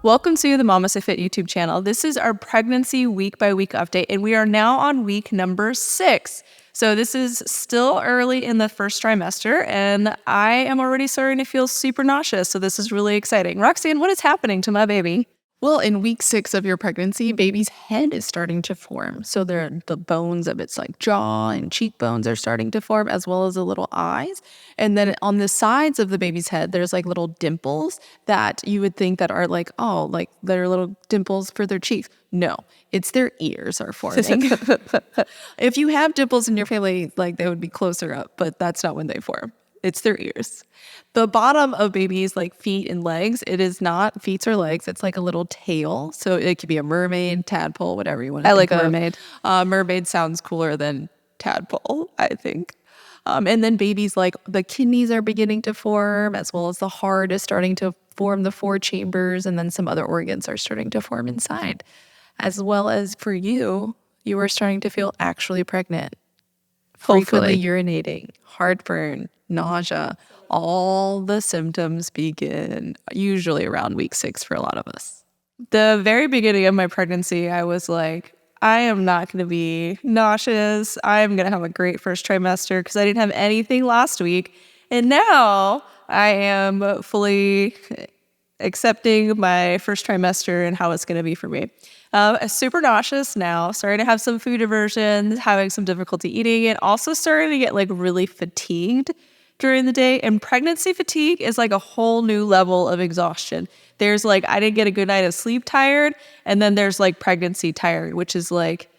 Welcome to the MamasteFit YouTube channel. This is our pregnancy week-by-week update, and we are now on week number 6. So this is still early in the first trimester, and I am already starting to feel super nauseous, so this is really exciting. Roxanne, what is happening to my baby? Well, in week 6 of your pregnancy, baby's head is starting to form. So the bones of its like jaw and cheekbones are starting to form, as well as the little eyes. And then on the sides of the baby's head, there's like little dimples that you would think that are like, oh, like they're little dimples for their cheeks. No, it's their ears are forming. If you have dimples in your family, like they would be closer up, but that's not when they form. It's their ears. The bottom of babies' like feet and legs, it is not feet or legs. It's like a little tail. So it could be a mermaid, tadpole, whatever you want to think I like of. mermaid. Mermaid sounds cooler than tadpole, I think. And then babies, like the kidneys are beginning to form, as well as the heart is starting to form the 4 chambers, and then some other organs are starting to form inside. As well as for you, you are starting to feel actually pregnant. Frequently urinating, heartburn, nausea, all the symptoms begin usually around week 6 for a lot of us. The very beginning of my pregnancy, I was like, I am not going to be nauseous. I'm going to have a great first trimester because I didn't have anything last week. And now I am fully accepting my first trimester and how it's going to be for me. Super nauseous now, starting to have some food aversion, having some difficulty eating, and also starting to get like really fatigued during the day. And pregnancy fatigue is like a whole new level of exhaustion. There's like, I didn't get a good night of sleep tired. And then there's like pregnancy tired, which is like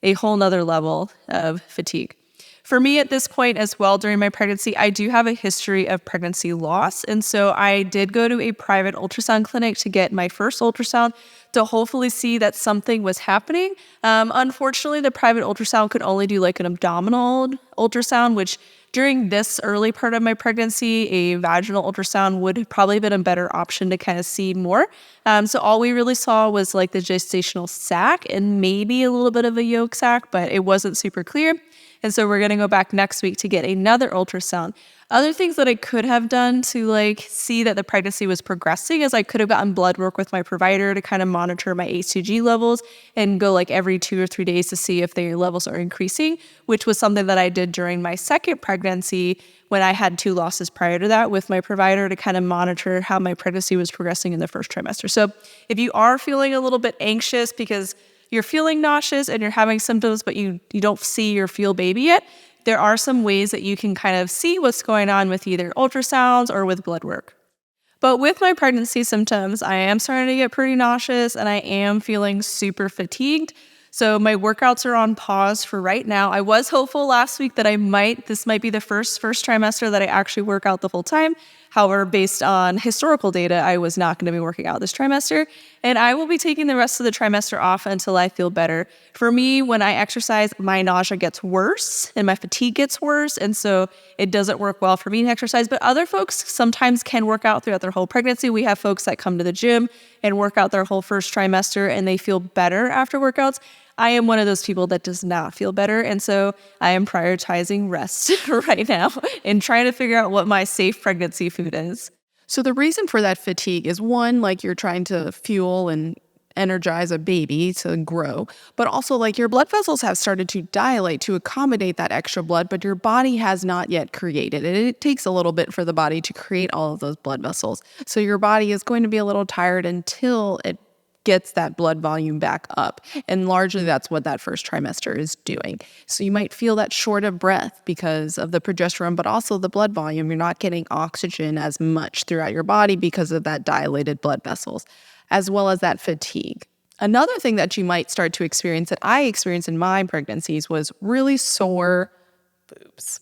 a whole nother level of fatigue. For me at this point as well, during my pregnancy, I do have a history of pregnancy loss. And so I did go to a private ultrasound clinic to get my first ultrasound to hopefully see that something was happening. Unfortunately, the private ultrasound could only do like an abdominal ultrasound, which during this early part of my pregnancy, a vaginal ultrasound would have probably been a better option to kind of see more. So all we really saw was like the gestational sac and maybe a little bit of a yolk sac, but it wasn't super clear. And so we're going to go back next week to get another ultrasound. Other things that I could have done to like see that the pregnancy was progressing is I could have gotten blood work with my provider to kind of monitor my HCG levels and go like every 2 or 3 days to see if their levels are increasing, which was something that I did during my second pregnancy when I had 2 losses prior to that with my provider to kind of monitor how my pregnancy was progressing in the first trimester. So if you are feeling a little bit anxious because you're feeling nauseous and you're having symptoms, but you don't see or feel baby yet, there are some ways that you can kind of see what's going on with either ultrasounds or with blood work. But with my pregnancy symptoms, I am starting to get pretty nauseous and I am feeling super fatigued. So my workouts are on pause for right now. I was hopeful last week that this might be the first trimester that I actually work out the full time. However, based on historical data, I was not going to be working out this trimester, and I will be taking the rest of the trimester off until I feel better. For me, when I exercise, my nausea gets worse and my fatigue gets worse, and so it doesn't work well for me to exercise, but other folks sometimes can work out throughout their whole pregnancy. We have folks that come to the gym and work out their whole first trimester, and they feel better after workouts. I am one of those people that does not feel better, and so I am prioritizing rest right now and trying to figure out what my safe pregnancy food is. So the reason for that fatigue is one, like you're trying to fuel and energize a baby to grow, but also like your blood vessels have started to dilate to accommodate that extra blood, but your body has not yet created it. It takes a little bit for the body to create all of those blood vessels. So your body is going to be a little tired until it gets that blood volume back up. And largely that's what that first trimester is doing. So you might feel that short of breath because of the progesterone, but also the blood volume. You're not getting oxygen as much throughout your body because of that dilated blood vessels, as well as that fatigue. Another thing that you might start to experience that I experienced in my pregnancies was really sore boobs.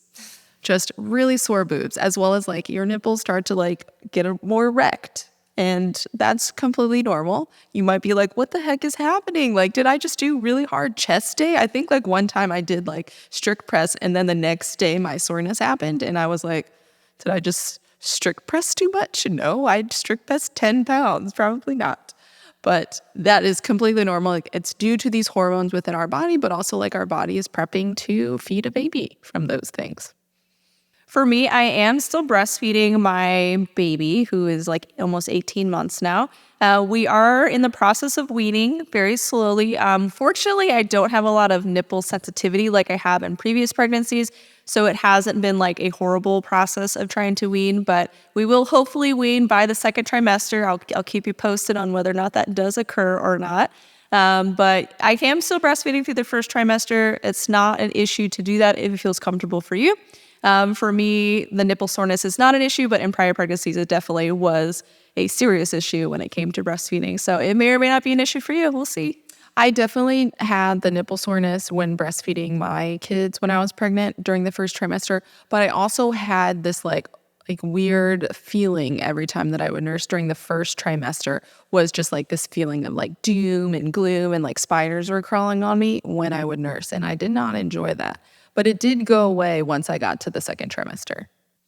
Just really sore boobs, as well as like your nipples start to like get more erect. And that's completely normal. You might be like, what the heck is happening? Like, did I just do really hard chest day? I think like one time I did like strict press and then the next day my soreness happened. And I was like, did I just strict press too much? No, I strict pressed 10 pounds. Probably not. But that is completely normal. Like, it's due to these hormones within our body, but also like our body is prepping to feed a baby from those things. For me, I am still breastfeeding my baby, who is like almost 18 months now. We are in the process of weaning very slowly. Fortunately, I don't have a lot of nipple sensitivity like I have in previous pregnancies, so it hasn't been like a horrible process of trying to wean, but we will hopefully wean by the second trimester. I'll keep you posted on whether or not that does occur or not. But I am still breastfeeding through the first trimester. It's not an issue to do that if it feels comfortable for you. For me, the nipple soreness is not an issue, but in prior pregnancies, it definitely was a serious issue when it came to breastfeeding. So it may or may not be an issue for you. We'll see. I definitely had the nipple soreness when breastfeeding my kids when I was pregnant during the first trimester, but I also had this like weird feeling every time that I would nurse during the first trimester was just like this feeling of like doom and gloom and like spiders were crawling on me when I would nurse, and I did not enjoy that. But it did go away once I got to the second trimester.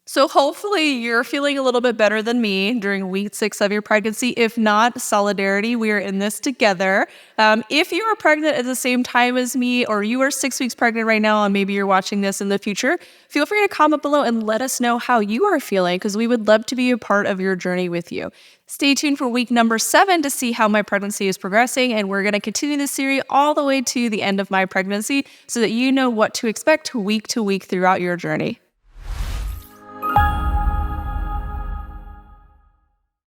So hopefully you're feeling a little bit better than me during week 6 of your pregnancy. If not, solidarity, we are in this together. If you are pregnant at the same time as me, or you are 6 weeks pregnant right now and maybe you're watching this in the future, feel free to comment below and let us know how you are feeling, because we would love to be a part of your journey with you. Stay tuned for week number 7 to see how my pregnancy is progressing, and we're going to continue this series all the way to the end of my pregnancy so that you know what to expect week to week throughout your journey.